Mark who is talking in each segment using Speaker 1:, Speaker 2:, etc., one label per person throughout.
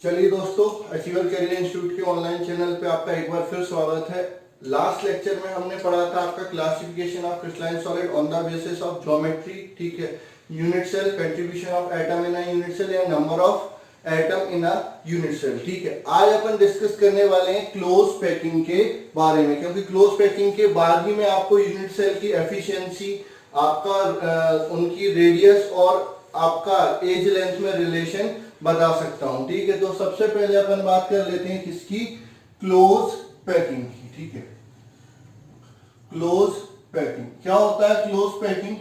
Speaker 1: चलिए दोस्तों, achiever career institute के ऑनलाइन चैनल पे आपका एक बार फिर स्वागत है। लास्ट लेक्चर में हमने पढ़ा था आपका classification of crystalline solid on the basis of geometry, ठीक है, unit cell, contribution of atom in a unit cell या number of atom in a unit cell, ठीक है। आज अपन डिस्कस करने वाले हैं क्लोज पैकिंग के बारे में, क्योंकि क्लोज पैकिंग के बाद ही मैं आपको यूनिट सेल की एफिशिएंसी, आपका उनकी रेडियस और आपका एज लेंथ में रिलेशन बता सकता हूं, ठीक है। तो सबसे पहले अपन बात कर लेते हैं किसकी, क्लोज पैकिंग की, ठीक है। क्लोज पैकिंग क्या होता है, क्लोज पैकिंग,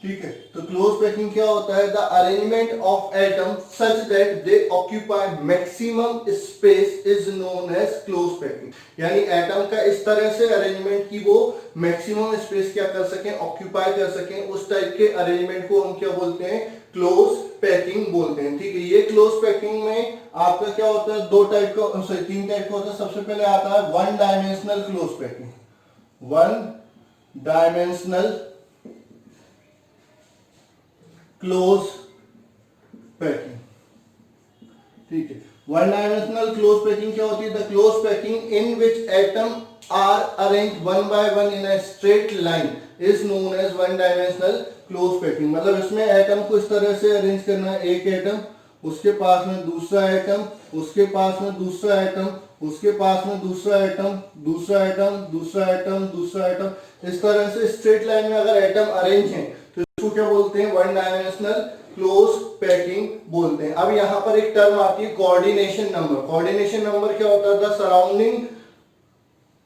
Speaker 1: ठीक है। तो क्लोज पैकिंग क्या होता है, the arrangement of atom such that they occupy maximum space is known as close packing. यानी एटम का इस तरह से अरेंजमेंट की वो मैक्सिमम स्पेस क्या कर सकें, ऑक्यूपाई कर सकें, उस टाइप के अरेंजमेंट को हम क्या बोलते हैं, क्लोज पैकिंग बोलते हैं, ठीक है। ये क्लोज पैकिंग में आपका क्या होता है, दो टाइप का, सॉरी तीन टाइप का होता है। सबसे पहले आता है one dimensional close packing, one dimensional close packing, ठीक है। वन डायमेंशनल क्लोज पैकिंग क्या होती है, the close packing in which atom are arranged one by one in a straight line is known as one dimensional close packing. मतलब इसमें atom को इस तरह से अरेंज करना है, एक एटम, उसके पास में दूसरा एटम, उसके पास में दूसरा एटम, उसके पास में दूसरा एटम, दूसरा एटम, दूसरा एटम, दूसरा एटम, इस तरह से स्ट्रेट लाइन में अगर एटम अरेंज हैं तो इसको क्या बोलते हैं, वन डायमेंशनल क्लोज पैकिंग बोलते हैं। अब यहां पर एक टर्म आती है कोऑर्डिनेशन नंबर। कोऑर्डिनेशन नंबर क्या होता है, the surrounding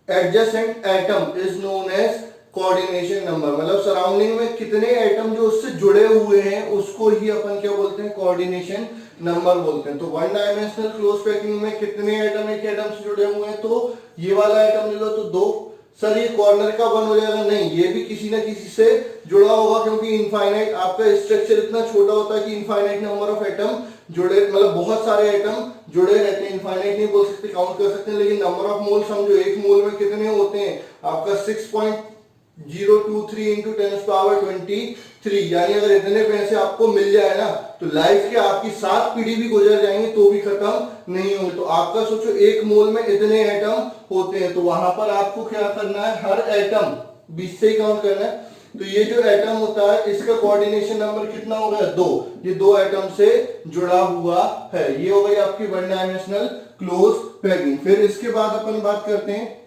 Speaker 1: adjacent atom is known as coordination number. मतलब सराउंडिंग में कितने एटम जो उससे जुड़े हुए हैं उसको ही अपन क्या बोलते हैं, कोऑर्डिनेशन नंबर बोलते हैं। तो वन डायमेंशनल क्लोज पैकिंग में कितने एटम एक एटम से जुड़े हुए हैं, तो ये वाला एटम ले लो तो दो। सर ये कॉर्नर का वन हो जाएगा, नहीं, ये भी किसी ना किसी से जुड़ा होगा, क्योंकि इनफाइनाइट आपका स्ट्रक्चर इतना छोटा होता है कि इनफाइनाइट नंबर ऑफ एटम जुड़े, मतलब बहुत सारे एटम जुड़े रहते हैं। इनफाइनाइट नहीं बोल सकते, काउंट कर सकते हैं, लेकिन नंबर ऑफ मोल समझो, एक मोल में कितने होते हैं आपका 6.023 इंटू 10⁻23। यानी अगर इतने पैसे आपको मिल जाए ना तो लाइफ के आपकी 7 पीढ़ी भी गुजर जाएंगे तो भी खत्म नहीं होंगे। तो आपका सोचो एक मोल में इतने एटम होते हैं, तो वहां पर आपको क्या करना है, हर एटम 20 से ही काउंट करना है। तो ये जो एटम होता है इसका कोऑर्डिनेशन नंबर कितना हो गया, 2। ये 2 एटम से जुड़ा हुआ है। ये हो गई आपकी वन डायमेंशनल क्लोज पैकिंग। फिर इसके बाद अपन बात करते हैं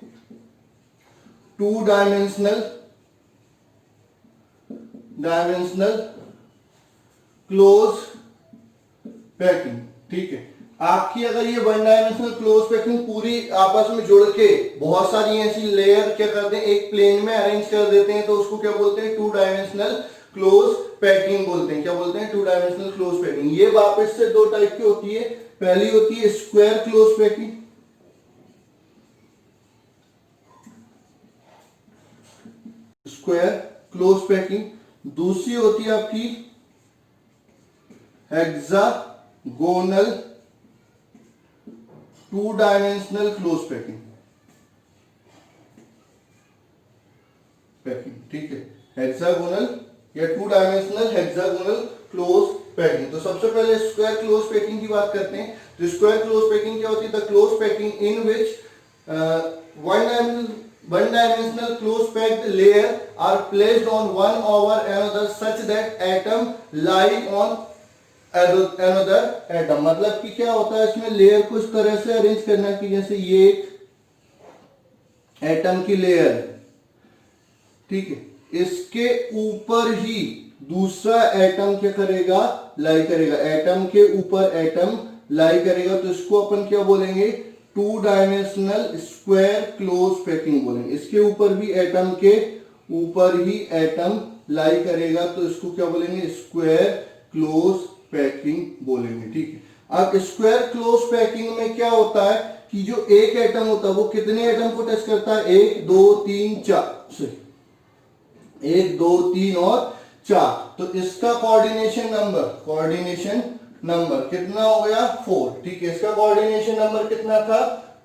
Speaker 1: टू डायमेंशनल क्लोज पैकिंग, ठीक है। आपकी अगर ये वन डायमेंशनल क्लोज पैकिंग पूरी आपस में जुड़ के बहुत सारी ऐसी लेयर क्या करते हैं, एक प्लेन में अरेंज कर देते हैं, तो उसको क्या बोलते हैं, टू डायमेंशनल क्लोज पैकिंग बोलते हैं। क्या बोलते हैं, टू डायमेंशनल क्लोज पैकिंग। ये वापस से दो टाइप की होती है। पहली होती है square close packing, square close packing. दूसरी होती है आपकी hexagonal two dimensional close packing, ठीक है। हेक्सागोनल या two dimensional hexagonal close packing. तो सबसे पहले स्क्वायर क्लोज पैकिंग की बात करते हैं। तो स्क्वायर क्लोज पैकिंग क्या होती है, the close packing in which one dimensional close packed layer are placed on one over another such that atom lie on another atom। मतलब कि क्या होता है, इसमें लेयर को इस तरह से अरेंज करना कि जैसे ये एटम की लेयर, ठीक है, इसके ऊपर ही दूसरा एटम क्या करेगा, लाई करेगा, एटम के ऊपर एटम लाई करेगा। तो इसको अपन क्या बोलेंगे, two dimensional square close packing बोलेंगे। इसके ऊपर भी एटम के ऊपर ही एटम लाई करेगा, तो इसको क्या बोलेंगे, स्क्वायर क्लोज पैकिंग बोलेंगे, ठीक है। अब स्क्वायर क्लोज पैकिंग में क्या होता है कि जो एक एटम होता है वो कितने एटम को टच करता है, 1 2 3 4 से, 1 2 3 और 4। तो इसका कोऑर्डिनेशन नंबर कितना हो गया, 4, ठीक है। इसका कोऑर्डिनेशन नंबर कितना था,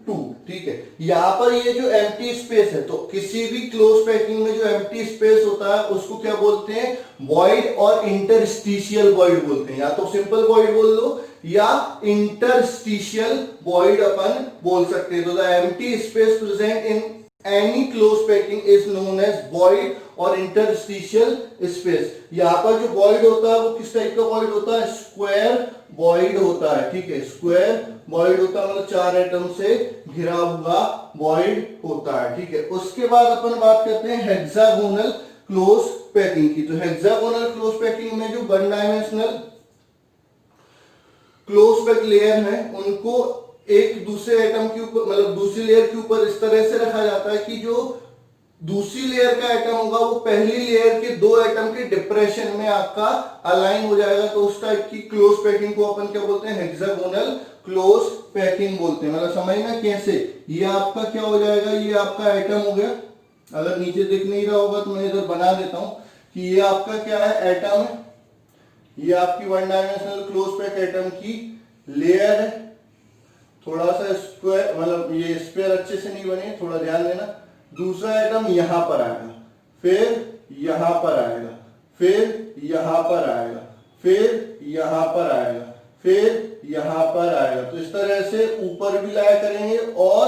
Speaker 1: 2, ठीक है। यहाँ पर ये जो एम्प्टी स्पेस है, तो किसी भी क्लोज पैकिंग में जो एम्प्टी स्पेस होता है उसको क्या बोलते हैं, वॉइड और इंटरस्टिशियल वॉइड बोलते हैं। या तो सिंपल वॉइड बोल दो या इंटरस्टिशियल वॉइड अपन बोल सकते हैं। तो the empty space present in any close packing is known as void और इंटरस्टिशियल स्पेस। यहाँ पर जो वॉइड होता है वो किस टाइप का वॉइड होता है, स्क्वायर वॉइड होता है, ठीक है। स्क्वायर वॉइड होता है मतलब 4 एटम से घिरा हुआ वॉइड होता है, ठीक है। उसके बाद अपन बात करते हैं हेक्सागोनल क्लोज पैकिंग की। तो हेक्सागोनल क्लोज पैकिंग में जो 1 डायमेंशनल क्लोज पैक लेयर है उनको एक दूसरे एटम के ऊपर मतलब दूसरी लेयर के ऊपर इस तरह से रखा जाता है कि जो दूसरी लेयर का एटम होगा वो पहली लेयर के 2 एटम के डिप्रेशन में आपका अलाइन हो जाएगा। तो उस टाइप की क्लोज पैकिंग को अपन क्या बोलते हैं, हेक्सागोनल क्लोज पैकिंग बोलते हैं। मतलब समझना कैसे, ये आपका क्या हो जाएगा, ये आपका एटम हो गया। अगर नीचे दिख नहीं रहा होगा तो मैं इधर बना देता हूं कि ये आपका क्या है, एटम है। ये आपकी 1 डायमेंशनल क्लोज पैक एटम की लेयर है। थोड़ा सा स्क्वायर मतलब ये स्क्वायर अच्छे से नहीं बने, थोड़ा ध्यान देना। दूसरा एटम यहां पर आएगा, फिर यहां पर आएगा, फिर यहां पर आएगा, फिर यहां पर आएगा, फिर यहां पर आएगा। तो इस तरह से ऊपर भी लाया करेंगे और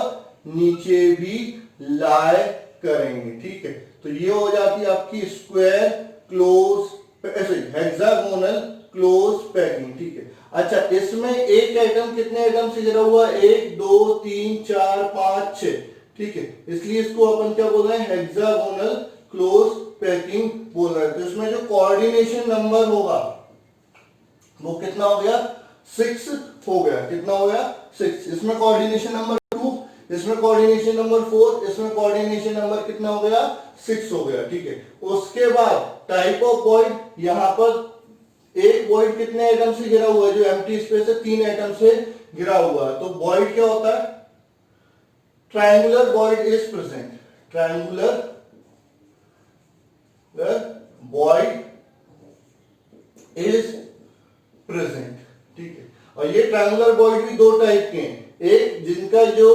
Speaker 1: नीचे भी लाए करेंगे, ठीक है। तो ये हो जाती है आपकी स्क्वायर क्लोज ऐसे हेक्सागोनल क्लोज पैकिंग, ठीक है। अच्छा, इसमें एक एटम कितने एटम से घिरा हुआ है, 1 2 3 4 5 6, ठीक है। इसलिए इसको अपन क्या बोल रहे हैं, हेक्सागोनल क्लोज पैकिंग बोल रहे हैं। तो इसमें जो कोऑर्डिनेशन नंबर होगा वो कितना हो गया, 6 हो गया। कितना हो गया, 6। इसमें कोऑर्डिनेशन नंबर 2, इसमें कोऑर्डिनेशन नंबर 4, इसमें कोऑर्डिनेशन नंबर कितना हो गया, 6 हो गया, ठीक है। उसके बाद टाइप ऑफ वॉइड, यहां पर एक वॉइड कितने एटम से घिरा हुआ है, जो एम्प्टी स्पेस है 3 एटम से घिरा हुआ है। तो वॉइड क्या होता है, triangular void is present. Triangular void is present, ठीक है। और ये ट्रायंगुलर वॉइड भी 2 टाइप के हैं, एक जिनका जो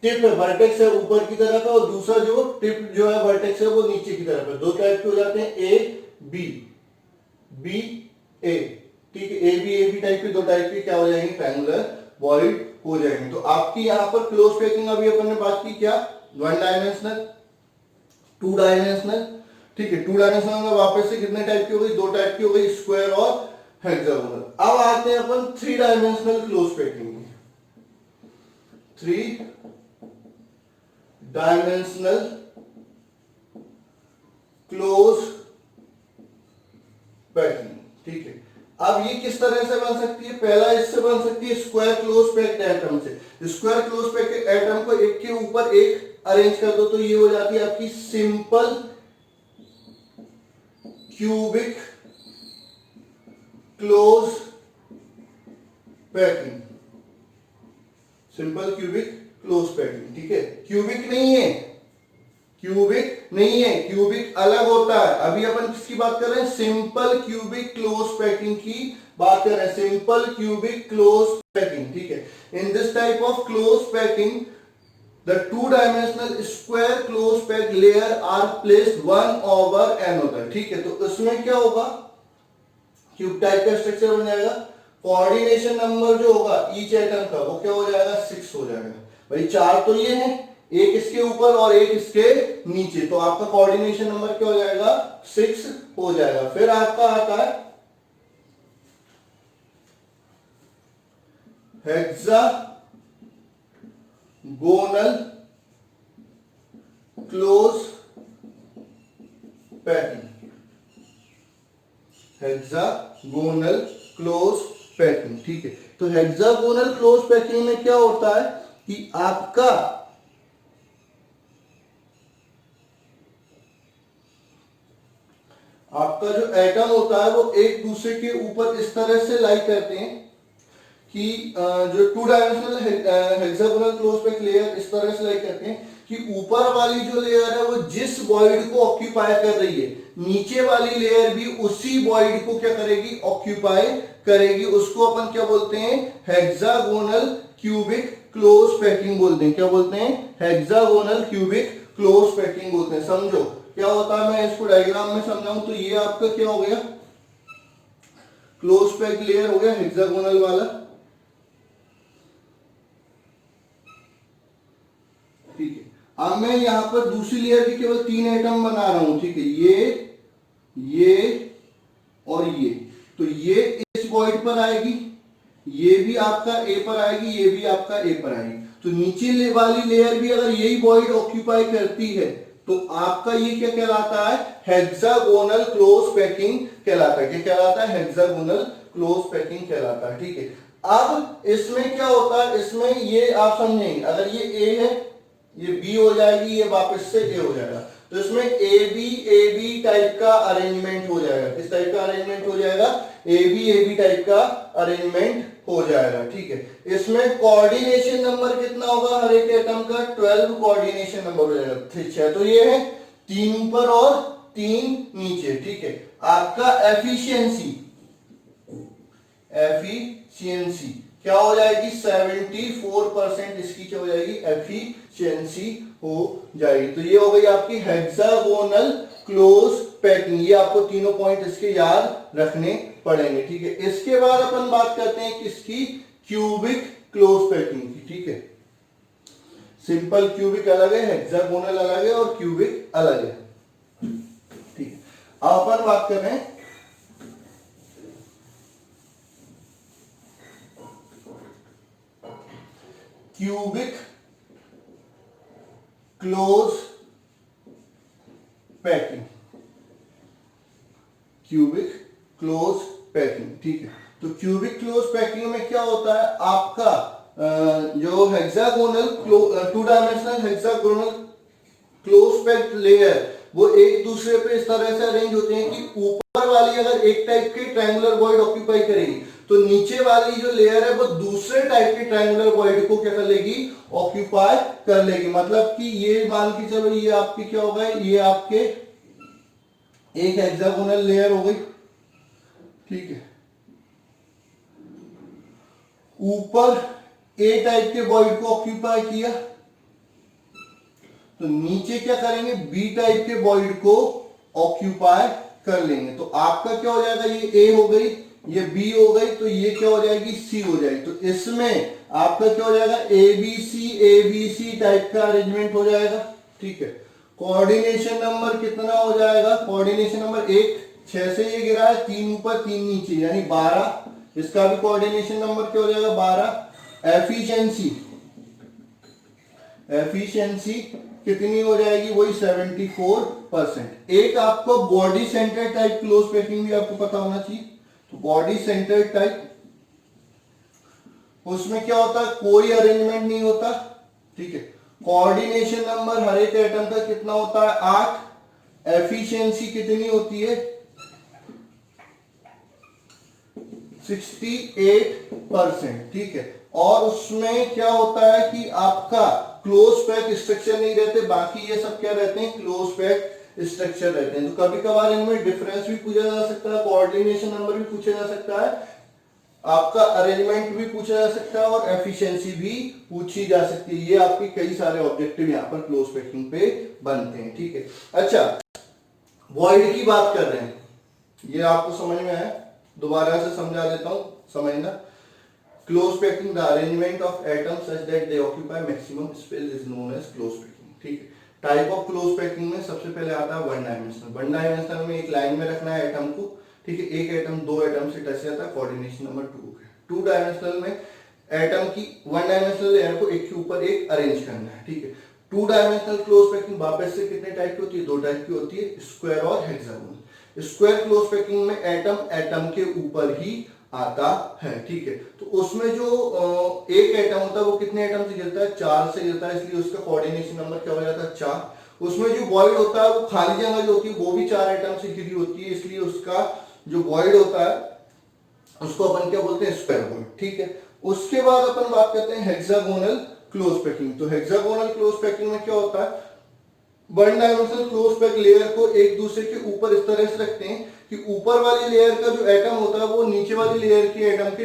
Speaker 1: टिप है वर्टेक्स है ऊपर की तरफ है, और दूसरा जो टिप जो है वर्टेक्स है वो नीचे की तरफ है। 2 टाइप के हो जाते हैं, ए बी, बी ए, ठीक है। ए बी टाइप के 2 टाइप के क्या हो जाएंगे, ट्रायंगुलर वॉइड हो जाएंगे। तो आपकी यहां पर क्लोज पैकिंग अभी अपन ने बात की क्या, 1 डायमेंशनल, 2 डायमेंशनल, ठीक है। 2 डायमेंशनल में वापस से कितने टाइप की हो गई, 2 टाइप की हो गई, स्क्वायर और हेक्सागोनल। अब आते हैं अपन 3 डायमेंशनल क्लोज पैकिंग में। 3 डायमेंशनल क्लोज पैकिंग, ठीक है। अब ये किस तरह से बन सकती है, पहला इससे बन सकती है स्क्वायर क्लोज पैक्ड एटम से। स्क्वायर क्लोज पैक्ड एटम को एक के ऊपर एक अरेंज कर दो तो ये हो जाती है आपकी simple cubic close packing. Simple cubic close packing, ठीक है। क्यूबिक नहीं है, क्यूबिक नहीं है, क्यूबिक अलग होता है। अभी अपन किसकी बात कर रहे हैं, सिंपल क्यूबिक क्लोज पैकिंग की बात कर रहे हैं, सिंपल क्यूबिक क्लोज पैकिंग, ठीक है। In this type of close packing the 2 dimensional square close pack layer are placed one over another, ठीक है। तो इसमें क्या होगा, क्यूब टाइप का स्ट्रक्चर बन जाएगा। कोऑर्डिनेशन नंबर जो होगा ईच एटम का वो क्या हो जाएगा, 6 हो जाएगा। भाई 4 तो ये है, एक इसके ऊपर और एक इसके नीचे, तो आपका कोऑर्डिनेशन नंबर क्या हो जाएगा, 6 हो जाएगा। फिर आपका आता है hexagonal close packing. Hexagonal close packing, ठीक है। तो हेक्सागोनल क्लोज पैकिंग में क्या होता है कि आपका जो एटम होता है वो एक दूसरे के ऊपर इस तरह से लाई करते हैं कि जो 2 dimensional hexagonal close pack layer इस तरह से लाई करते हैं कि ऊपर वाली जो लेयर है वो जिस वॉइड को ऑक्यूपाई कर रही है, नीचे वाली लेयर भी उसी वॉइड को क्या करेगी, ऑक्यूपाई करेगी। उसको अपन क्या बोलते हैं, हेक्सागोनल क्यूबिक क्लोज पैकिंग बोलते हैं। क्या बोलते हैं? हेक्सागोनल क्यूबिक क्लोज पैकिंग बोलते हैं। समझो क्या होता है, मैं इसको डायग्राम में समझाऊं तो ये आपका क्या हो गया, क्लोज पैक लेयर हो गया हेक्सागोनल वाला, ठीक है। अब मैं यहां पर दूसरी लेयर की केवल 3 एटम बना रहा हूं, ठीक है, ये और ये। तो ये इस वॉइड पर आएगी, ये भी आपका ए पर आएगी, ये भी आपका ए पर आएगी। तो नीचे वाली लेयर भी अगर यही वॉइड ऑक्यूपाई करती है तो आपका ये क्या कहलाता है? हेक्सागोनल क्लोज पैकिंग कहलाता है। क्या कहलाता है? हेक्सागोनल क्लोज पैकिंग कहलाता है, ठीक है। अब इसमें क्या होता है, इसमें ये आप समझेंगे, अगर ये ए है, ये बी हो जाएगी, ये वापस से ए हो जाएगा, तो इसमें ए बी टाइप का अरेंजमेंट हो जाएगा। किस टाइप का अरेंजमेंट हो जाएगा? ए बी टाइप का अरेंजमेंट हो जाएगा, ठीक है। इसमें कोऑर्डिनेशन नंबर कितना होगा हर एक एटम का? 12 कोऑर्डिनेशन नंबर हो जाएगा, ठीक है। तो ये है 3 ऊपर और 3 नीचे, ठीक है। आपका एफिशिएंसी क्या हो जाएगी? 74% इसकी क्या हो जाएगी? एफिशिएंसी हो जाएगी। तो ये हो गई आपकी हेक्सागोनल क्लोज पैकिंग। ये आपको तीनों पॉइंट इसके याद रखने पड़ेंगे, ठीक है। इसके बाद अपन बात करते हैं किसकी? क्यूबिक क्लोज पैकिंग की, ठीक है। सिंपल क्यूबिक अलग है, हेक्सागोनल अलग है और क्यूबिक अलग है, ठीक है। अब अपन बात कर रहे हैं cubic close packing, cubic close packing, ठीक है। तो क्यूबिक क्लोज पैकिंग में क्या होता है, आपका जो hexagonal 2 dimensional hexagonal close packed layer वो एक दूसरे पे इस तरह से अरेंज होते हैं कि ऊपर वाली अगर एक टाइप के ट्रायंगुलर वॉइड ऑक्यूपाई करेगी तो नीचे वाली जो लेयर है वो दूसरे टाइप के ट्रायंगुलर वॉइड को क्या कर लेगी? ऑक्यूपाई कर लेगी। मतलब कि ये मान के चलो, ये आपकी क्या हो गए, ये आपके एक हेक्सागोनल लेयर हो गई, ठीक है। ऊपर ए टाइप के वॉइड को ऑक्यूपाई किया, तो नीचे क्या करेंगे? बी टाइप के वॉइड को ऑक्यूपाई कर लेंगे। तो आपका क्या हो जाएगा? ये ए हो गई, ये बी हो गई, तो ये क्या हो जाएगी? सी हो जाएगी। तो इसमें आपका क्या हो जाएगा? ए बी सी टाइप का अरेंजमेंट हो जाएगा, ठीक है। कोऑर्डिनेशन नंबर कितना हो जाएगा? कोऑर्डिनेशन नंबर 1, 6 से ये गिरा है, 3 ऊपर 3 नीचे, यानी 12। इसका भी कोऑर्डिनेशन नंबर क्या हो जाएगा? 12। एफिशिएंसी कितनी हो जाएगी? वही 74%। एक आपको body centre type close packing भी आपको पता होना चाहिए। तो बॉडी सेंटर टाइप, उसमें क्या होता है? कोई अरेंजमेंट नहीं होता, ठीक है। कोऑर्डिनेशन नंबर हर एक एटम का कितना होता है? 8। एफिशिएंसी कितनी होती है? 68%, ठीक है। और उसमें क्या होता है कि आपका क्लोज पैक स्ट्रक्चर नहीं रहते, बाकी ये सब क्या रहते हैं? क्लोज पैक स्ट्रक्चर रहते हैं। तो कभी कभार इनमें डिफरेंस भी पूछा जा सकता है, कोऑर्डिनेशन नंबर भी पूछा जा सकता है, आपका अरेंजमेंट भी पूछा जा सकता है और एफिशिएंसी भी पूछी जा सकती है। ये आपके कई सारे ऑब्जेक्टिव यहाँ पर क्लोज पैकिंग पे बनते हैं, ठीक है। अच्छा, वॉइड की बात कर रहे हैं, ये आपको समझ में आया? दोबारा से समझा देता हूं, समझना। Close packing, the arrangement of atoms such that they occupy maximum space is known as close packing, ठीक है। टाइप ऑफ क्लोज पैकिंग में सबसे पहले आता है वन डायमेंशनल। वन डायमेंशनल में एक लाइन में रखना है एटम को, ठीक है। एक एटम 2 एटम से टच रहता है, कोऑर्डिनेशन नंबर 2 है। 2 डायमेंशनल में एटम की 1 डायमेंशनल लेयर को एक के ऊपर एक अरेंज करना है, ठीक है। 2 डायमेंशनल क्लोज पैकिंग वापस से कितने टाइप की होती है? 2 टाइप की होती है, स्क्वायर और हेक्सागोनल। स्क्वायर क्लोज पैकिंग में एटम के ऊपर ही आता है, ठीक है। तो उसमें जो एक एटम होता है वो कितने एटम से गिरता है? 4 से गिरता है, इसलिए उसका कोऑर्डिनेशन नंबर क्या हो जाता है? 4। उसमें जो वॉइड होता है वो खाली जगह जो होती है वो भी 4 एटम से घिरी होती है, इसलिए उसका जो वॉइड होता है उसको अपन क्या बोलते हैं? स्क्वायर वॉइड, ठीक है। उसके बाद अपन बात करते हैं हेक्सागोनल क्लोज पैकिंग। तो हेक्सागोनल क्लोज पैकिंग में क्या होता है? One dimensional close pack layer को एक दूसरे के ऊपर इस तरह से रखते हैं कि ऊपर वाली लेयर का जो एटम होता है वो नीचे वाली लेयर के एटम के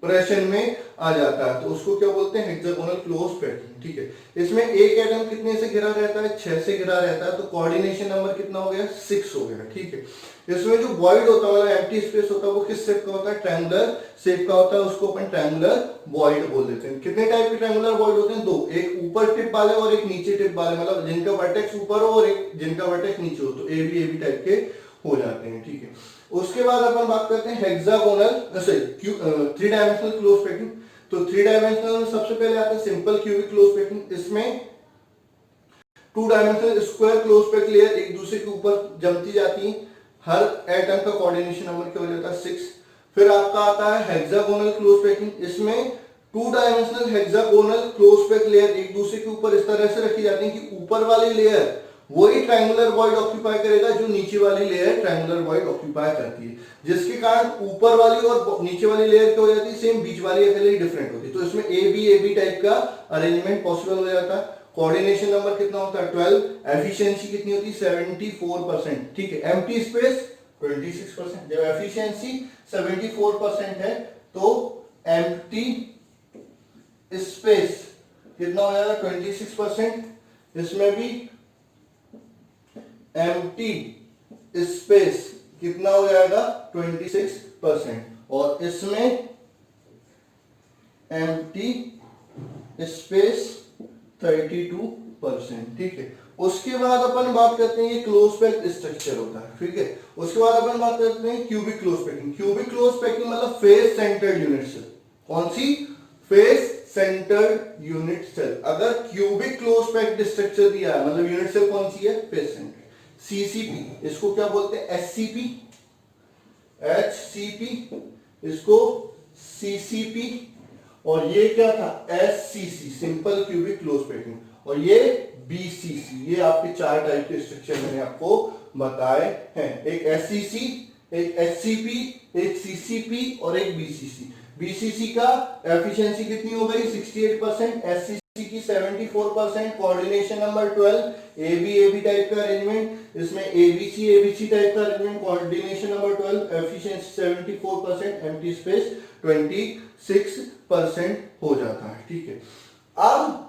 Speaker 1: एक्सप्रेशन में आ जाता है, तो उसको क्या बोलते हैं, हेक्सागोनल क्लोज पैटर्न। ठीक है, इसमें एक एटम कितने से घिरा रहता है, 6 से घिरा रहता है, तो कोऑर्डिनेशन नंबर कितना हो गया, 6 हो गया। ठीक है, इसमें जो वॉइड होता है मतलब एम्प्टी स्पेस होता है वो किस शेप का होता है, ट्रायंगुलर शेप का होता है, उसको अपन ट्रायंगुलर वॉइड बोल देते हैं। कितने टाइप के ट्रायंगुलर वॉइड होते हैं, दो, एक ऊपर टिप वाले और एक नीचे टिप वाले, मतलब जिनका वर्टेक्स ऊपर हो और एक जिनका वर्टेक्स नीचे हो, तो ए बी टाइप के हो जाते हैं। ठीक है, उसके बाद अपन बात करते हैं hexagonal three dimensional close pattern. तो थ्री डायमेंशनल में सबसे पहले आता है सिंपल क्यूबिक क्लोज पैटर्न। इसमें two dimensional square close pack layer एक दूसरे के ऊपर जमती जाती है, हर एटम का कोऑर्डिनेशन नंबर क्या हो जाता है, 6। फिर आपका आता है हेक्सागोनल क्लोज पैकिंग। इसमें two dimensional hexagonal close pack layer एक दूसरे के ऊपर इस तरह से रखी जाती है कि ऊपर वाली लेयर वही ट्रायंगुलर वॉइड ऑक्यूपाई करेगा जो नीचे वाली लेयर ट्रायंगुलर वॉइड ऑक्यूपाई करती है, जिसके कारण ऊपर वाली और नीचे वाली लेयर क्या हो जाती है, सेम, बीच वाली अकेले डिफरेंट होती है। तो इसमें ए बी टाइप का अरेंजमेंट पॉसिबल हो जाता है। कोऑर्डिनेशन नंबर कितना होता है, 12। एफिशिएंसी कितनी होती है, 74%। ठीक है, एम्प्टी स्पेस 26%। जब एफिशिएंसी 74% है तो एम्प्टी स्पेस कितना हो जाएगा, 26%। इसमें भी एम्प्टी स्पेस कितना हो जाएगा, 26%। और इसमें एम्प्टी स्पेस 32%। ठीक है, उसके बाद अपन बात करते हैं ये क्लोज पैक्ड स्ट्रक्चर होता है। ठीक है, उसके बाद अपन बात करते हैं cubic close packing. Cubic close packing मतलब फेस सेंटर्ड यूनिट सेल। कौन सी, फेस सेंटर्ड यूनिट सेल। अगर क्यूबिक क्लोज पैक्ड स्ट्रक्चर दिया है मतलब यूनिट सेल कौन सी है, फेस सेंटर्ड। सीसीपी, इसको क्या बोलते हैं, एससीपी, एचसीपी, इसको सीसीपी, और ये क्या था, SCC, simple cubic close packing, और ये बीसीसी। ये आपके 4 टाइप के स्ट्रक्चर मैंने आपको बताए हैं, एक एससीसी, एक एचसीपी, एक सीसीपी और एक बीसीसी। बीसीसी का एफिशिएंसी कितनी हो गई, 68%, एससीसी की 74%, कोऑर्डिनेशन नंबर 12, एबी टाइप का अरेंजमेंट, इसमें एबीसी टाइप का arrangement, coordination number 12, efficiency 74%, empty space 26% हो जाता है। ठीक है, अब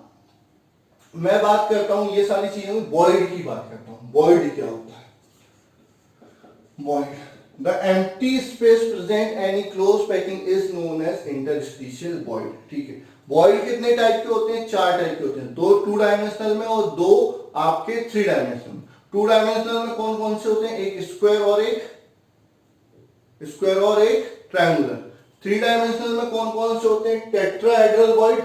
Speaker 1: मैं बात करता हूं ये सारी चीजें, वॉइड की बात करता हूं। वॉइड क्या होता है, void, the empty space present any close packing is known as interstitial void. ठीक है, वॉइड कितने टाइप के होते हैं, 4 टाइप के होते हैं, 2 टू डायमेंशनल में और 2 आपके 3 डायमेंशनल में। टू डायमेंशनल में कौन कौन से होते हैं, एक स्क्वायर और एक ट्रायंगुलर। 3 डायमेंशनल में कौन कौन से होते हैं, टेट्राहेड्रल वॉइड,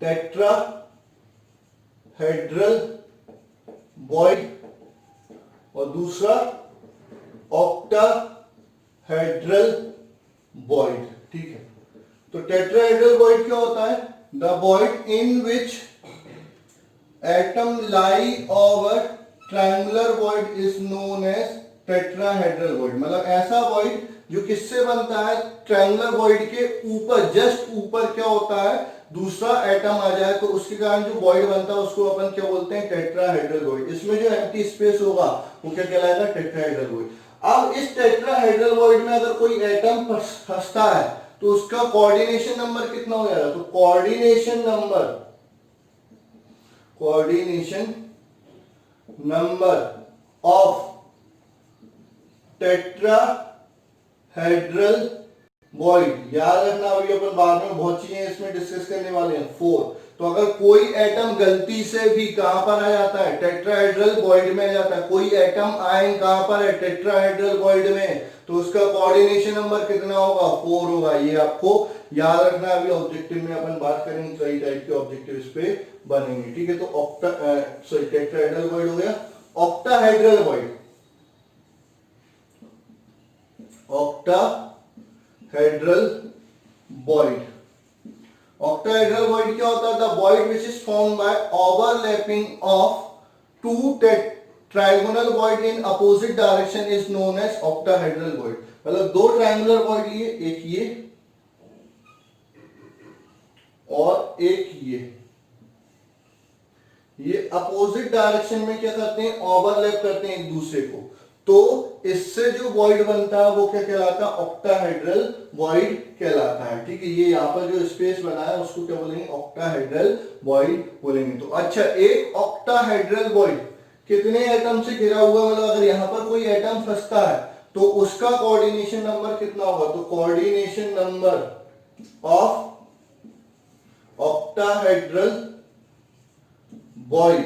Speaker 1: टेट्राहेड्रल वॉइड, और दूसरा ऑक्टाहेड्रल वॉइड। ठीक है, तो टेट्राहेड्रल वॉइड क्या होता है, the void in which atom lie over triangular void is known as tetrahedral void. मतलब ऐसा वॉइड जो किससे बनता है, ट्रायंगुलर वॉइड के ऊपर, जस्ट ऊपर क्या होता है, दूसरा एटम आ जाए तो उसके कारण जो वॉइड बनता है उसको अपन क्या बोलते हैं, टेट्राहेड्रल वॉइड। इसमें जो एम्प्टी स्पेस होगा वो क्या कहलाएगा, टेट्राहेड्रल वॉइड। अब इस टेट्राहेड्रल वॉइड में अगर कोई एटम फंसता है तो उसका कोऑर्डिनेशन नंबर कितना हो जाएगा, तो coordination number of tetrahedral void, याद रखना, अभी अपन बाद में बहुत चीजें इसमें डिस्कस करने वाले हैं, 4। तो अगर कोई एटम गलती से भी कहां पर आ जाता है, टेट्राहेड्रल वॉइड में आ जाता है, कोई एटम आए कहां पर है, टेट्राहेड्रल वॉइड में, तो उसका कोऑर्डिनेशन नंबर कितना होगा, 4 होगा। ये आपको याद रखना। अभी ऑब्जेक्टिव में अपन बात करेंगे, कई टाइप के ऑब्जेक्टिव इस पे बनेंगे। ठीक है, तो टेट्राहेड्रल वॉइड हो गया। Octahedral void, octahedral void, octahedral void क्या होता है, the void which is formed by overlapping of 2 triangular void in opposite direction is known as octahedral void. मतलब 2 ट्रायंगुलर वॉइड लिए, एक ये और एक ये अपोजिट डायरेक्शन में क्या करते हैं, ओवरलैप करते हैं एक दूसरे को, तो इससे जो वॉइड बनता है वो क्या कहलाता है, ऑक्टाहेड्रल वॉइड कहलाता है। ठीक है, ये यहाँ पर जो स्पेस बना है उसको क्या बोलेंगे, ऑक्टाहेड्रल वॉइड बोलेंगे। तो अच्छा, एक ऑक्टाहेड्रल वॉइड कितने एटम से घिरा हुआ, मतलब अगर यहाँ पर कोई एटम फंसता है तो उसका कोऑर्डिनेशन नंबर कितना होगा, तो coordination number of octahedral void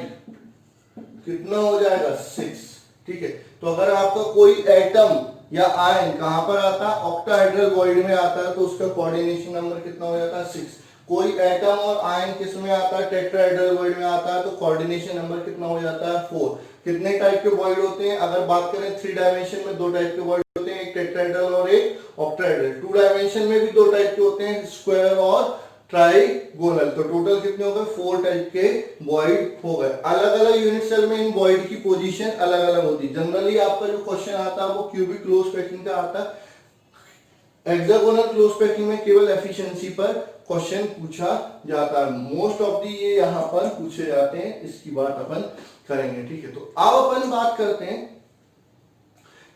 Speaker 1: कितना हो जाएगा, 6। ठीक है, तो अगर आपका कोई एटम या आयन कहां पर आता है, ऑक्टाहेड्रल वॉइड में आता है, तो उसका कोऑर्डिनेशन नंबर कितना हो जाता है, 6। कोई एटम और आयन किस में आता है, टेट्राहेड्रल वॉइड में आता है, तो कोऑर्डिनेशन नंबर कितना हो जाता है, 4। कितने टाइप के वॉइड होते हैं, अगर बात करें 3 डायमेंशन में 2 टाइप के वॉइड होते हैं, एक टेट्राहेड्रल और एक ऑक्टाहेड्रल। 2 डायमेंशन में भी 2 टाइप के होते हैं, स्क्वायर और ट्राइगोनल। तो टोटल कितने हो गए, 4 टाइप के वॉइड हो गए। अलग अलग यूनिट सेल में इन वॉइड की पोजीशन अलग अलग होती है। जनरली आपका जो क्वेश्चन आता है वो क्यूबिक क्लोज पैकिंग का आता है। हेक्सागोनल क्लोज पैकिंग में केवल एफिशिएंसी पर क्वेश्चन पूछा जाता है। मोस्ट ऑफ दी ये यहाँ पर पूछे जाते हैं, इसकी बात अपन करेंगे। ठीक है, तो अब अपन बात करते हैं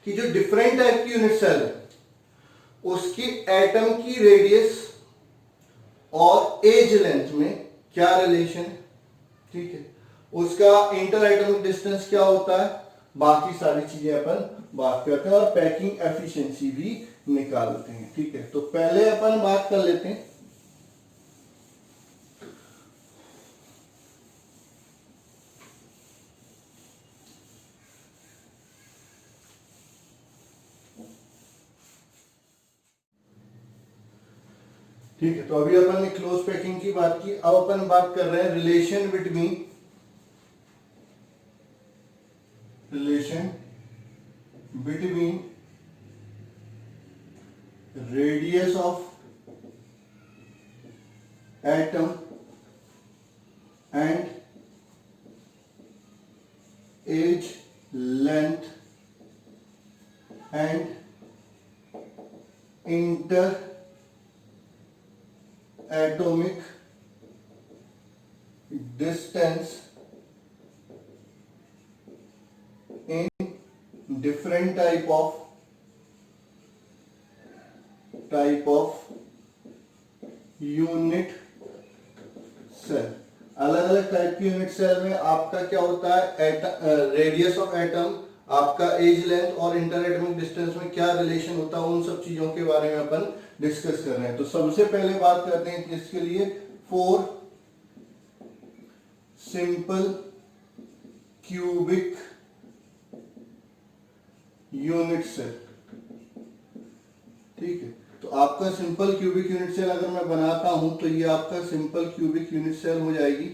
Speaker 1: कि जो डिफरेंट टाइप की यूनिट सेल है उसकी एटम की रेडियस और एज लेंथ में क्या रिलेशन है। ठीक है, उसका इंटर एटॉमिक डिस्टेंस क्या होता है, बाकी सारी चीजें अपन बात करते हैं और पैकिंग एफिशिएंसी भी निकालते हैं। ठीक है, तो पहले अपन बात कर लेते हैं ठीक है, तो अभी अपन ने क्लोज पैकिंग की बात की, अब अपन बात कर रहे हैं relation between radius of atom and edge length and inter atomic distance in different type of unit cell। अलग अलग टाइप की यूनिट सेल में आपका क्या होता है, रेडियस ऑफ एटम, आपका एज लेंथ और इंटर एटॉमिक डिस्टेंस में क्या रिलेशन होता है, उन सब चीजों के बारे में अपन डिस्कस कर रहे हैं। तो सबसे पहले बात करते हैं कि इसके लिए 4 सिंपल क्यूबिक यूनिट सेल। ठीक है, तो आपका सिंपल क्यूबिक यूनिट सेल अगर मैं बनाता हूं तो ये आपका सिंपल क्यूबिक यूनिट सेल हो जाएगी।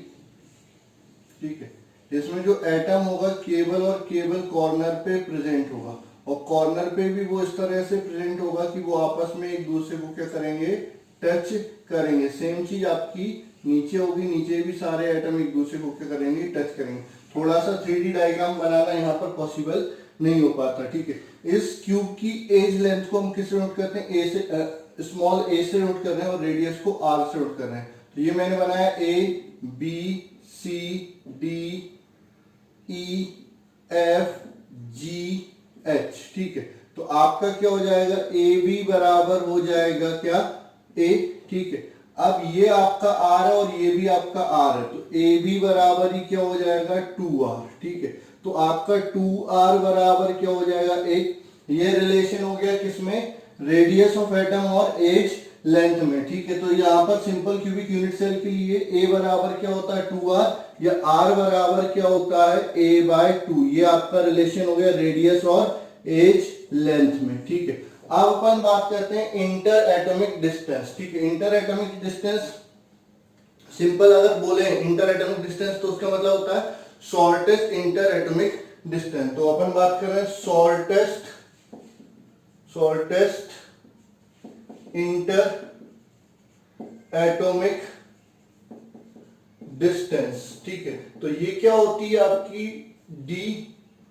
Speaker 1: ठीक है, इसमें जो एटम होगा केवल और केवल कॉर्नर पे प्रेजेंट होगा, और कॉर्नर पे भी वो इस तरह से प्रेजेंट होगा कि वो आपस में एक दूसरे को क्या करेंगे, टच करेंगे। सेम चीज आपकी नीचे होगी, नीचे भी सारे एटम एक दूसरे को क्या करेंगे, टच करेंगे। थोड़ा सा 3D डायग्राम बनाना यहाँ पर पॉसिबल नहीं हो पाता। ठीक है, इस क्यूब की एज लेंथ को हम किससे नोट करते हैं, ए से, स्मॉल ए से नोट कर रहे हैं और रेडियस को आर से नोट कर रहे हैं। तो ये मैंने बनाया A B C D E F G H. ठीक है, तो आपका क्या हो जाएगा, ए बी बराबर हो जाएगा क्या, ए। ठीक है, अब ये आपका आर है और ये भी आपका आर है, तो ए बी बराबर ही क्या हो जाएगा, 2r। ठीक है, तो आपका 2r बराबर क्या हो जाएगा, 1। ये रिलेशन हो गया किसमें, रेडियस ऑफ एटम और एज लेंथ में। ठीक है, तो यहाँ पर सिंपल क्यूबिक यूनिट सेल के लिए a बराबर क्या होता है, 2r, या r बराबर क्या होता है, a/2। ये आपका रिलेशन हो गया रेडियस और एज लेंथ में। ठीक है, अब अपन बात करते हैं इंटर एटॉमिक डिस्टेंस। ठीक है, इंटर एटॉमिक डिस्टेंस सिंपल अगर बोले इंटर एटॉमिक डिस्टेंस तो उसका मतलब होता है शॉर्टेस्ट इंटर एटॉमिक डिस्टेंस। तो अपन बात कर रहे हैं शॉर्टेस्ट इंटर एटॉमिक डिस्टेंस। ठीक है, तो ये क्या होती है आपकी d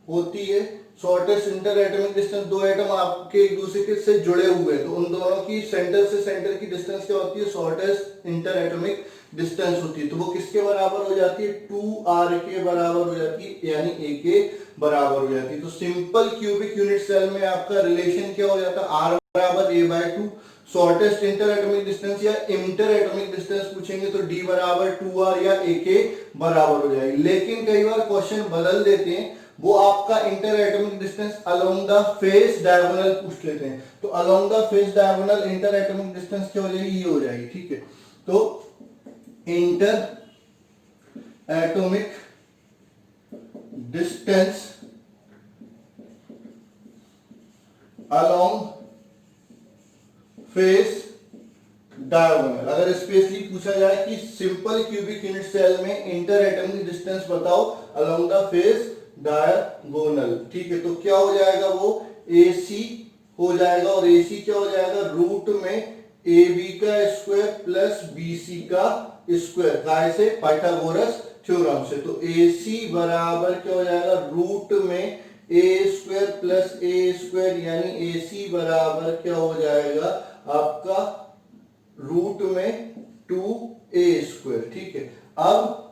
Speaker 1: होती है शॉर्टेस्ट इंटर एटॉमिक डिस्टेंस, दो एटम आपके एक दूसरे के से जुड़े हुए हैं तो उन दोनों की सेंटर से सेंटर की डिस्टेंस क्या होती है, शॉर्टेस्ट इंटर एटॉमिक डिस्टेंस होती है। तो वो किसके बराबर हो जाती है, 2r के बराबर हो जाती है, यानी a के बराबर हो जाती है। तो सिंपल क्यूबिक यूनिट सेल में आपका रिलेशन क्या हो जाता है, r बराबर a/2। Shortest inter atomic distance या इंटर एटॉमिक डिस्टेंस पूछेंगे तो d बराबर 2r या a के बराबर हो जाएगी। लेकिन कई बार क्वेश्चन बदल देते हैं, वो आपका inter atomic distance along the face diagonal पूछ लेते हैं। तो along the face diagonal inter atomic distance क्या हो जाएगी, ये हो जाएगी। ठीक है, तो inter atomic distance along face diagonal. अगर स्पेशली पूछा जाए कि सिंपल क्यूबिक यूनिट सेल में इंटर एटॉमिक डिस्टेंस बताओ अलोंग द फेस डायगोनल, ठीक है, तो क्या हो जाएगा, वो AC हो जाएगा। और AC क्या हो जाएगा, रूट में AB का स्क्वायर प्लस BC का स्क्वायर, काय से, पाइथागोरस थ्योरम से। तो AC बराबर क्या हो जाएगा, रूट में a square plus a square, यानी AC बराबर क्या हो जाएगा आपका रूट में 2a स्क्वायर। ठीक है, अब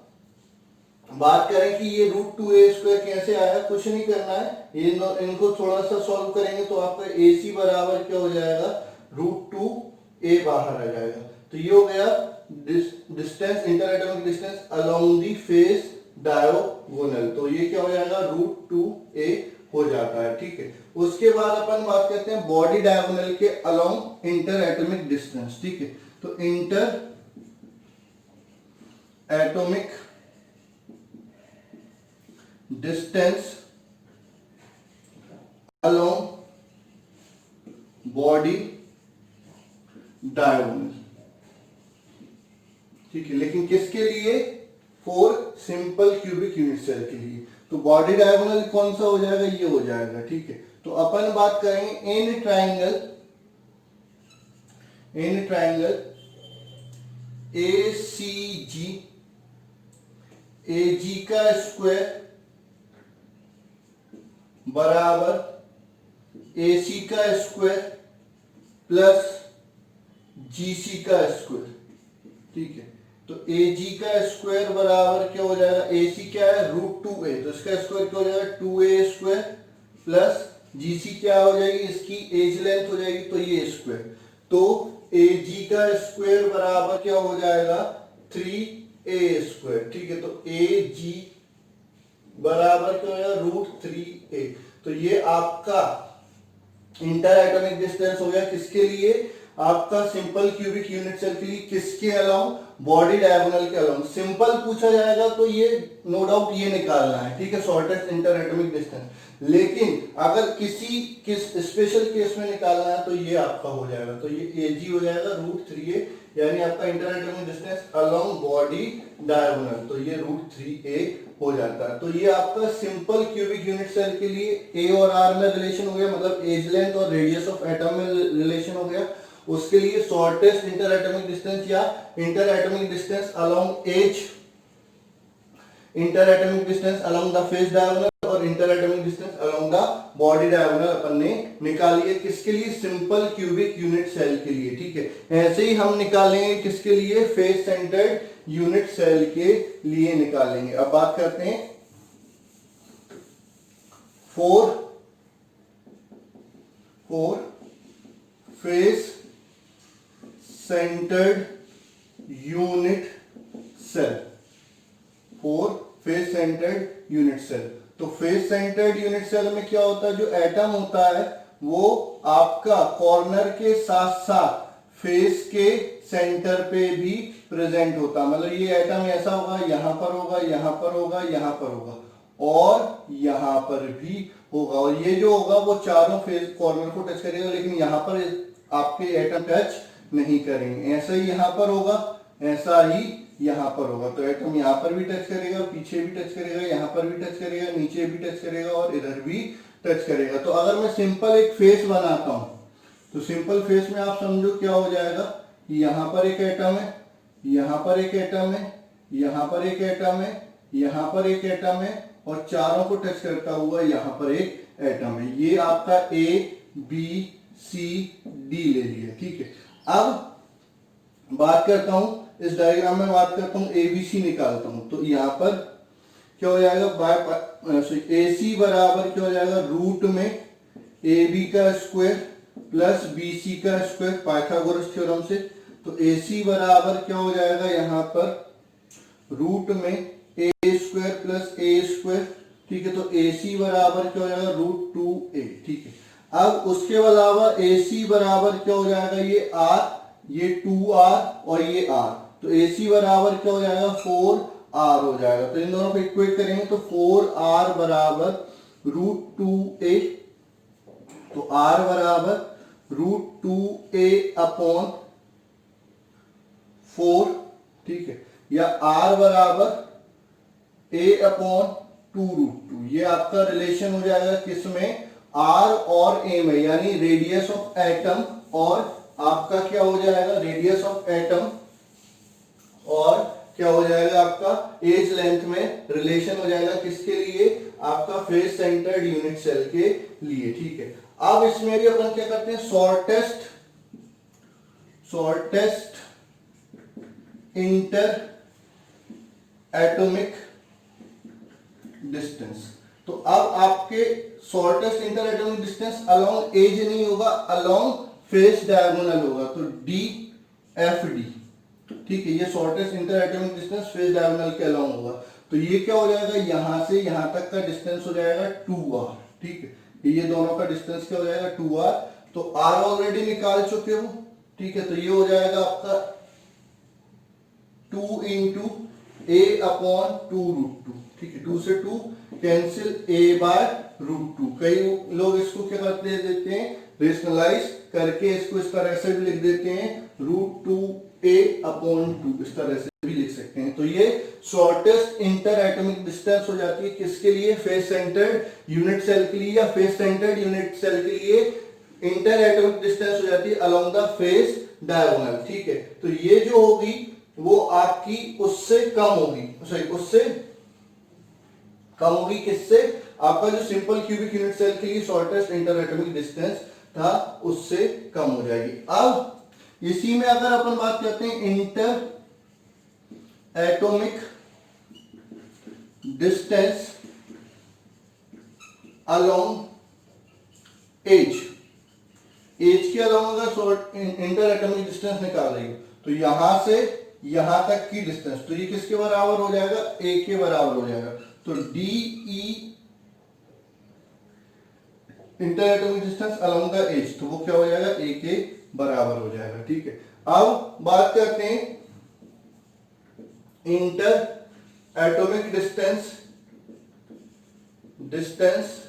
Speaker 1: बात करें कि ये रूट 2a स्क्वायर कैसे आया, कुछ नहीं करना है, ये इनको थोड़ा सा सॉल्व करेंगे तो आपका AC बराबर क्या हो जाएगा, रूट 2a बाहर आ जाएगा। तो ये हो गया distance, inter atomic distance along the face diagonal. तो ये क्या हो जाएगा, रूट 2a हो जाता है। ठीक है, उसके बाद अपन बात करते हैं बॉडी डायगोनल के अलोंग इंटर एटॉमिक डिस्टेंस। ठीक है, तो inter atomic distance along body diagonal. ठीक है, लेकिन किसके लिए, for simple cubic unit cell के लिए। तो बॉडी डायगोनल कौन सा हो जाएगा, ये हो जाएगा। ठीक है, तो अपन बात करेंगे इन ट्राइंगल ACG, AG का स्क्वायर बराबर AC का स्क्वायर प्लस GC का स्क्वायर। ठीक है, तो AG का स्क्वायर बराबर क्या हो जाएगा, AC क्या है, रूट 2a, तो इसका स्क्वायर क्या हो जाएगा, 2a स्क्वायर प्लस GC क्या हो जाएगी, इसकी एज लेंथ हो जाएगी, तो ये स्क्वायर। तो AG का स्क्वायर बराबर क्या हो जाएगा, 3a स्क्वायर। ठीक है, तो AG बराबर क्या हो जाएगा, रूट 3a। तो ये आपका इंटर एटॉमिक डिस्टेंस हो गया, किसके लिए, आपका सिंपल क्यूबिक यूनिट सेल के लिए, किसके अलाउंग, बॉडी डायगोनल के अलाउंग। सिंपल पूछा जाएगा तो ये नो डाउट ये निकालना है। ठीक है, शॉर्टेस्ट इंटर एटॉमिक डिस्टेंस। लेकिन अगर किस स्पेशल केस में निकालना है तो ये आपका हो जाएगा, तो ये AG हो जाएगा रूट 3a, यानी आपका inter atomic distance along body diagonal, तो ये रूट 3a हो जाता है। तो ये आपका सिंपल क्यूबिक यूनिट सेल के लिए A और R में रिलेशन हो गया, मतलब एज लेंथ और रेडियस ऑफ एटम में रिलेशन हो गया। उसके लिए शॉर्टेस्ट इंटर एटॉमिक डिस्टेंस या inter atomic distance along edge, inter atomic distance along the face diagonal और inter atomic distance along the body diagonal अपन ने निकाली है, किसके लिए, सिंपल क्यूबिक यूनिट सेल के लिए। ठीक है, ऐसे ही हम निकालेंगे किसके लिए, फेस सेंटर्ड यूनिट सेल के लिए निकालेंगे। अब बात करते हैं for face centred unit cell, for face centred unit cell. तो फेस सेंटर्ड यूनिट सेल में क्या होता है, जो एटम होता है वो आपका कॉर्नर के साथ साथ फेस के सेंटर पे भी प्रेजेंट होता है। मतलब ये एटम ऐसा होगा, यहां पर होगा, यहां पर होगा, यहां पर होगा और यहां पर भी होगा, और ये जो होगा वो चारों फेस कॉर्नर को टच करेगा, लेकिन यहां पर आपके एटम टच नहीं करेंगे। ऐसा ही यहां पर होगा, ऐसा ही यहां पर होगा, तो एटम यहां पर भी टच करेगा, पीछे भी टच करेगा, यहां पर भी टच करेगा, नीचे भी टच करेगा और इधर भी टच करेगा। तो अगर मैं सिंपल एक फेस बनाता हूं तो सिंपल फेस में आप समझो क्या हो जाएगा, यहां पर एक एटम है, यहां पर एक एटम है, यहां पर एक एटम है, यहां पर एक एटम है और चारों को टच करता हुआ यहां पर एक एटम है। ये आपका ए बी सी डी ले लिया, ठीक है। अब बात करता हूं इस डायग्राम में, बात करता हूं ए बी सी निकालता हूं, तो यहां पर क्या हो जाएगा, ए सी बराबर क्या हो जाएगा, रूट में ए बी का स्क्वायर प्लस बी सी का स्क्वायर पाइथागोरस थ्योरम से। तो ए सी बराबर क्या हो जाएगा यहाँ पर रूट में ए स्क्वायर प्लस ए स्क्वायर, ठीक है। तो ए सी बराबर क्या हो जाएगा, रूट 2a, ठीक है। अब उसके अलावा ए सी बराबर क्या हो जाएगा, ये r, ये 2r और ये r, तो ए सी बराबर क्या हो जाएगा, 4r हो जाएगा। तो इन दोनों को इक्वेट करेंगे तो 4r बराबर रूट 2a, तो r बराबर रूट 2a अपॉन 4, ठीक है, या r बराबर a अपॉन 2√2। ये आपका रिलेशन हो जाएगा किसमें, r और a में, यानी रेडियस ऑफ एटम और आपका क्या हो जाएगा, रेडियस ऑफ एटम और क्या हो जाएगा आपका एज लेंथ में रिलेशन हो जाएगा, किसके लिए, आपका फेस सेंटर्ड यूनिट सेल के लिए, ठीक है। अब इसमें भी अपन क्या करते हैं, शॉर्टेस्ट इंटर एटॉमिक डिस्टेंस। तो अब आपके shortest inter atomic distance along edge नहीं होगा, अलोंग फेस डायगोनल होगा, तो डी एफ डी, ठीक है। ये shortest inter atomic distance face diagonal के अलोंग होगा। तो ये क्या हो जाएगा, यहां से यहां तक का डिस्टेंस हो जाएगा 2r, ठीक है। ये दोनों का डिस्टेंस क्या हो जाएगा, 2r। तो r ऑलरेडी निकाल चुके हो, ठीक है। तो ये हो जाएगा आपका 2 इंटू a अपॉन 2√2, ठीक है। 2 से 2 कैंसिल, a बाय √2। कई लोग इसको क्या करते देते हैं, रेशनलाइज करके इसको इस तरह से भी लिख देते हैं, √2a अपॉन 2, इस तरह से भी लिख सकते हैं। तो ये शॉर्टेस्ट इंटर एटॉमिक डिस्टेंस हो जाती है किसके लिए, फेस सेंटर्ड यूनिट सेल के लिए, या फेस सेंटर्ड यूनिट सेल के लिए इंटर एटॉमिक डिस्टेंस हो जाती है अलोंग द फेस डायगोनल, ठीक है। तो ये जो होगी वो आपकी उससे कम होगी, सॉरी उससे कम होगी, किससे, आपका जो सिंपल क्यूबिक यूनिट सेल के लिए शॉर्टेस्ट इंटर एटॉमिक डिस्टेंस था उससे कम हो जाएगी। अब इसी में अगर अपन बात करते हैं inter atomic distance along edge के अलावा अगर इंटर एटॉमिक डिस्टेंस निकाल रही हो, तो यहां से यहां तक की डिस्टेंस, तो ये किसके बराबर हो जाएगा, a के बराबर हो जाएगा। तो D E inter atomic distance along the edge, तो वो क्या हो जाएगा, a के बराबर हो जाएगा, ठीक है। अब बात करते हैं inter atomic distance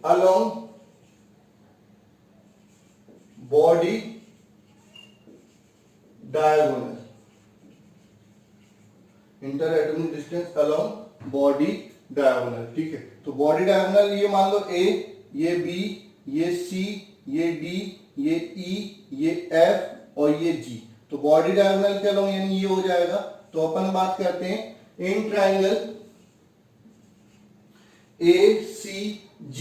Speaker 1: along body diagonal, inter atomic distance along body diagonal, ठीक है। तो बॉडी डायगोनल ये मान लो a, ये b, ये c, ये d, ये e, ये f और ये g। तो बॉडी डायगोनल के अलोंग यानी ये हो जाएगा। तो अपन बात करते हैं इन ट्राइंगल ACG,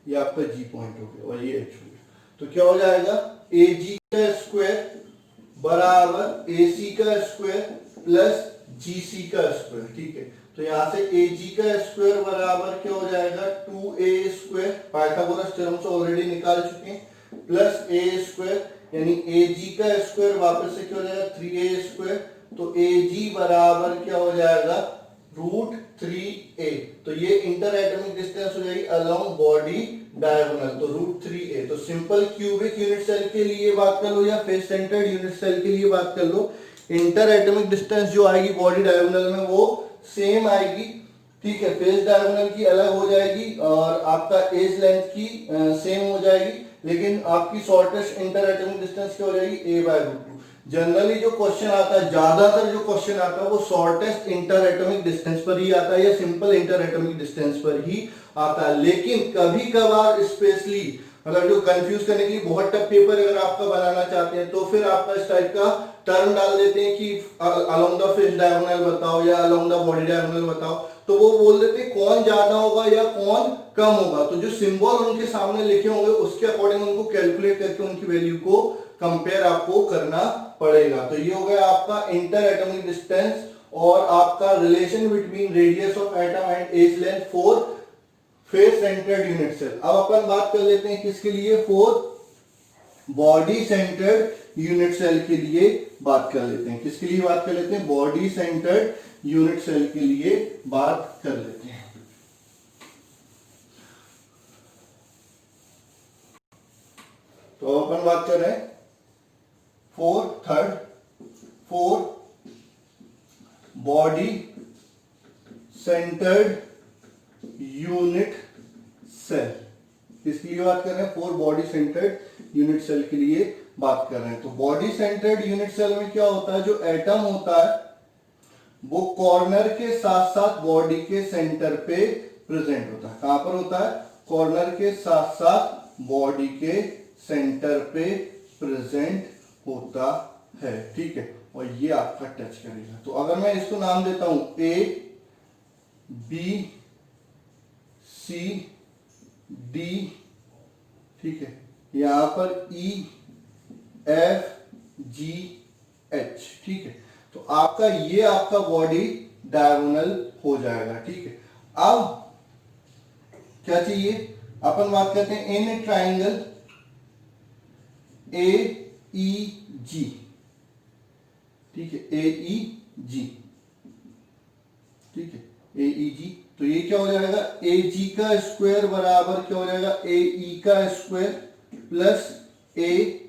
Speaker 1: ये आपका G पॉइंट हो गया और ये H हो गया। तो क्या हो जाएगा, AG का स्क्वायर बराबर AC का स्क्वायर प्लस GC का स्क्वायर, ठीक है। तो यहां से AG का स्क्वायर बराबर क्या हो जाएगा, 2a स्क्वायर, पाइथागोरस थ्योरम से ऑलरेडी निकाल चुके हैं, प्लस a स्क्वायर, यानी AG का स्क्वायर वापस से क्या हो जाएगा, 3a स्क्वायर। तो AG बराबर क्या हो जाएगा, √3a। तो ये इंटर एटॉमिक डिस्टेंस हो जाएगी अलोंग बॉडी डायगोनल, तो √3a। तो सिंपल क्यूबिक यूनिट सेल के लिए बात कर लो या फेस सेंटर्ड यूनिट सेल के लिए बात कर लो, इंटर एटॉमिक डिस्टेंस जो आएगी बॉडी डायगोनल में वो सेम आएगी, ठीक है। फेस डायगोनल की अलग हो जाएगी और आपका एज लेंथ की सेम हो जाएगी, लेकिन आपकी शॉर्टेस्ट इंटर एटॉमिक डिस्टेंस क्या हो जाएगी, a/√2। जनरली जो क्वेश्चन आता है, ज्यादातर जो क्वेश्चन आता है वो शॉर्टेस्ट इंटर एटॉमिक डिस्टेंस पर ही आता है या सिंपल इंटर एटॉमिक डिस्टेंस पर ही आता है, लेकिन कभी कभार स्पेशली मतलब जो कंफ्यूज करने के लिए बहुत टफ पेपर अगर आपका बनाना चाहते हैं तो फिर आपका इस टाइप का टर्म डाल देते हैं कि अलोंग द फेस डायगोनल बताओ या अलोंग द बॉडी डायगोनल बताओ, तो वो बोल देते हैं कौन ज्यादा होगा या कौन कम होगा। तो जो सिंबल उनके सामने लिखे होंगे उसके अकॉर्डिंग उनको कैलकुलेट करके उनकी वैल्यू को कंपेयर आपको करना पड़ेगा। तो ये हो गया आपका इंटर एटॉमिक डिस्टेंस और आपका relation between radius of atom and edge length for face centred unit cell. अब अपन बात कर लेते हैं किसके लिए, for body centred unit cell के लिए बात कर लेते हैं। किसके लिए बात कर लेते हैं, बॉडी सेंटर्ड यूनिट सेल के लिए बात कर लेते हैं। तो अपन बात कर रहे हैं for body centred unit cell. किसके लिए बात कर रहे हैं, for body centred unit cell के लिए बात कर रहे हैं। तो बॉडी सेंटर्ड यूनिट सेल में क्या होता है, जो एटम होता है वो कॉर्नर के साथ साथ बॉडी के सेंटर पे प्रेजेंट होता है। कहां पर होता है, कॉर्नर के साथ साथ बॉडी के सेंटर पे प्रेजेंट होता है, ठीक है। और ये आपका टच करेगा। तो अगर मैं इसको नाम देता हूं ए बी सी डी, ठीक है, यहां पर ई एफ जी एच, ठीक है। तो आपका ये आपका बॉडी डायगोनल हो जाएगा, ठीक है। अब क्या चाहिए, अपन बात करते हैं इन ट्राइंगल ए ई जी, ठीक है, ए ई जी, ठीक है, ए ई जी। तो ये क्या हो जाएगा, ए जी का स्क्वायर बराबर क्या हो जाएगा, ए ई का स्क्वायर प्लस ए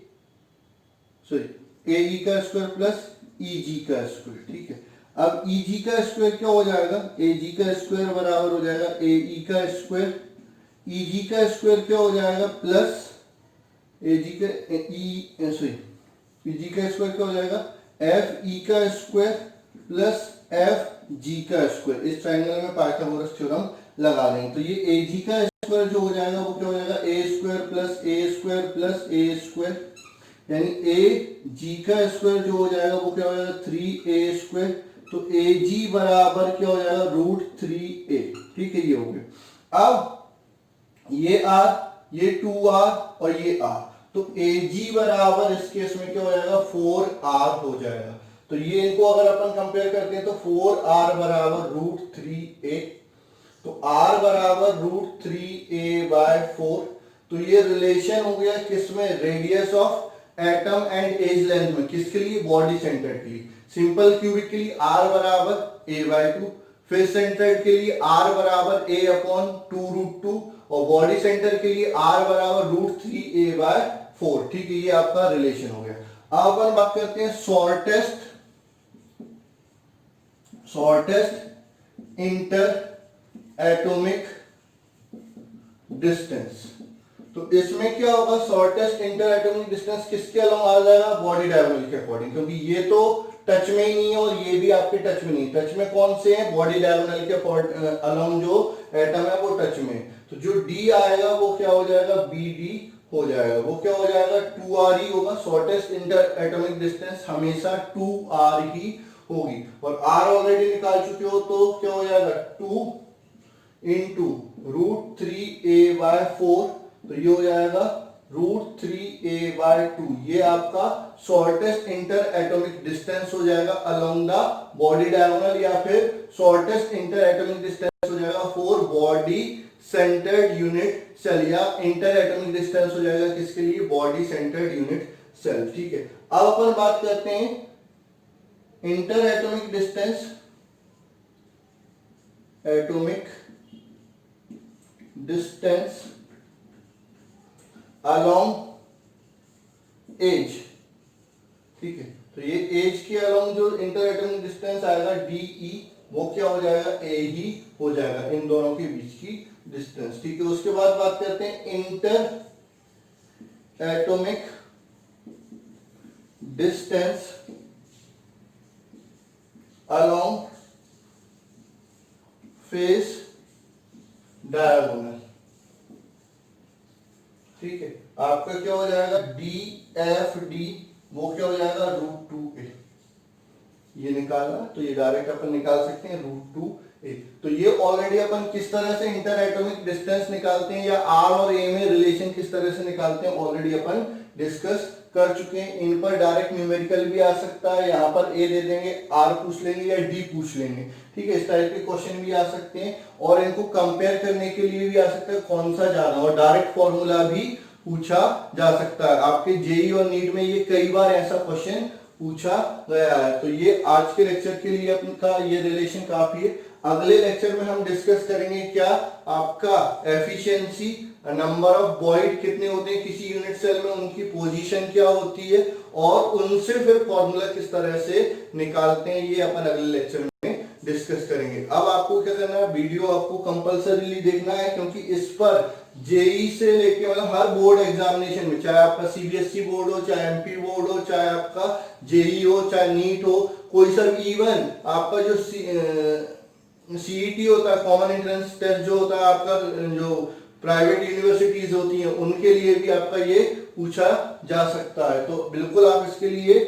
Speaker 1: ई का स्क्वायर प्लस ई जी का स्क्वायर, ठीक है। अब ई जी का स्क्वायर क्या हो जाएगा, ए जी का स्क्वायर बराबर हो जाएगा ए ई का स्क्वायर, ई जी का स्क्वायर क्या हो जाएगा प्लस ए जी का ई जी का स्क्वायर क्या हो जाएगा, एफ ई का स्क्वायर प्लस एफ जी का स्क्वायर। इस ट्रायंगल में पाइथागोरस थ्योरम लगा देंगे। तो ये ए जी का स्क्वायर जो हो जाएगा वो क्या हो जाएगा, ए स्क्वायर प्लस ए स्क्वायर, यानी ए जी का स्क्वायर जो हो जाएगा वो क्या हो जाएगा 3a स्क्वायर। तो ए जी बराबर क्या हो जाएगा √3a, ठीक है, ये हो गया। अब ये r, ये 2r और ये r, तो ए जी बराबर इस केस में क्या हो जाएगा 4r हो जाएगा। तो ये इनको अगर अपन कंपेयर करते हैं तो 4r बराबर √3a, तो r बराबर √3a/4। तो ये रिलेशन हो गया किसमें, radius of atom and edge length में, किसके लिए, बॉडी सेंटर्ड के लिए। सिंपल क्यूबिक के लिए r बराबर a/2, फेस सेंटर्ड के लिए r बराबर a/2√2 और बॉडी सेंटर के लिए r बराबर √3a/4, ठीक है। ये आपका रिलेशन हो गया। अब अपन बात करते हैं शॉर्टेस्ट इंटर एटॉमिक डिस्टेंस। तो इसमें क्या होगा, शॉर्टेस्ट इंटर एटॉमिक डिस्टेंस किसके अलोंग आ जाएगा, बॉडी डायगोनल के अकॉर्डिंग, क्योंकि ये तो टच में ही नहीं है और ये भी आपके टच में नहीं। टच में कौन से हैं, बॉडी डायगोनल के अलोंग जो एटम है वो टच में। तो जो डी आएगा वो क्या हो जाएगा, बी डी हो जाएगा। वो क्या हो जाएगा 2r ही होगा। शॉर्टेस्ट इंटर एटॉमिक डिस्टेंस हमेशा 2r ही होगी। और r ऑलरेडी निकाल चुके हो तो क्या हो जाएगा 2 इंटू √3a/4, तो ये हो जाएगा √3a/2। ये आपका शॉर्टेस्ट इंटर एटॉमिक डिस्टेंस हो जाएगा अलोंग द बॉडी डायगोनल, या फिर शॉर्टेस्ट इंटर एटॉमिक डिस्टेंस हो जाएगा for body centred unit cell, या इंटर एटॉमिक डिस्टेंस हो जाएगा किसके लिए, बॉडी सेंटर्ड यूनिट सेल, ठीक है। अब अपन बात करते हैं inter atomic distance, atomic distance along edge, ठीक है। तो ये एज के अलोंग जो इंटर एटॉमिक डिस्टेंस आएगा DE, वो क्या हो जाएगा A ही हो जाएगा, इन दोनों के बीच की डिस्टेंस, ठीक है। उसके बाद बात करते हैं inter atomic distance along face diagonal, ठीक है, आपका क्या हो जाएगा DFD, वो क्या हो जाएगा √2a, ये निकालना तो ये डायरेक्ट अपन निकाल सकते हैं √2a। तो ये ऑलरेडी अपन किस तरह से इंटर एटॉमिक डिस्टेंस निकालते हैं या R और A में रिलेशन किस तरह से निकालते हैं ऑलरेडी अपन डिस्कस कर चुके हैं। इन पर डायरेक्ट न्यूमेरिकल भी आ सकता है, यहाँ पर A दे देंगे, R पूछ लेंगे या D पूछ लेंगे, ठीक है, इस टाइप के क्वेश्चन भी आ सकते हैं। और इनको कंपेयर करने के लिए भी आ सकता है कौन सा ज्यादा, और डायरेक्ट फॉर्मूला भी पूछा जा सकता है। आपके जेई और नीट में ये कई बार ऐसा क्वेश्चन पूछा गया है। तो ये आज के लेक्चर के लिए अपना ये रिलेशन काफी है। अगले लेक्चर में हम डिस्कस करेंगे क्या, आपका एफिशिएंसी, नंबर ऑफ वॉइड कितने होते हैं किसी यूनिट सेल में, उनकी पोजीशन क्या होती है और उनसे फिर फॉर्मूला किस तरह से निकालते हैं, ये अपन अगले लेक्चर में डिस्कस करेंगे। अब आपको क्या करना है, वीडियो आपको कंपल्सरीली देखना है, क्योंकि इस पर जेई से लेके मतलब हर बोर्ड एग्जामिनेशन में, चाहे आपका सीबीएसई बोर्ड हो, चाहे एमपी बोर्ड हो, चाहे आपका जेई हो, चाहे नीट हो, कोई सा, इवन आपका जो सीईटी होता है, कॉमन एंट्रेंस टेस्ट जो होता है आपका, जो प्राइवेट यूनिवर्सिटीज होती हैं, उनके लिए भी आपका ये पूछा जा सकता है। तो बिल्कुल आप इसके लिए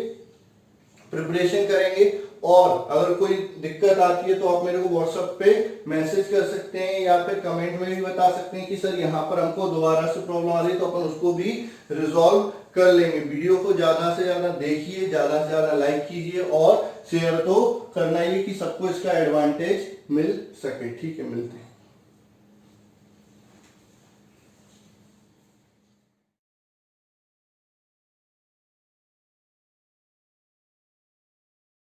Speaker 1: प्रिपरेशन करेंगे। और अगर कोई दिक्कत आती है तो आप मेरे को व्हाट्सएप पे मैसेज कर सकते हैं या फिर कमेंट में भी बता सकते हैं कि सर यहाँ पर हमको दोबारा से प्रॉब्लम आ रही है, तो अपन उसको भी रिजॉल्व कर लेंगे। वीडियो को ज्यादा से ज्यादा देखिए, ज्यादा से ज्यादा लाइक कीजिए और शेयर तो करना ही कि सबको इसका एडवांटेज मिल सके। ठीक है, मिलते हैं।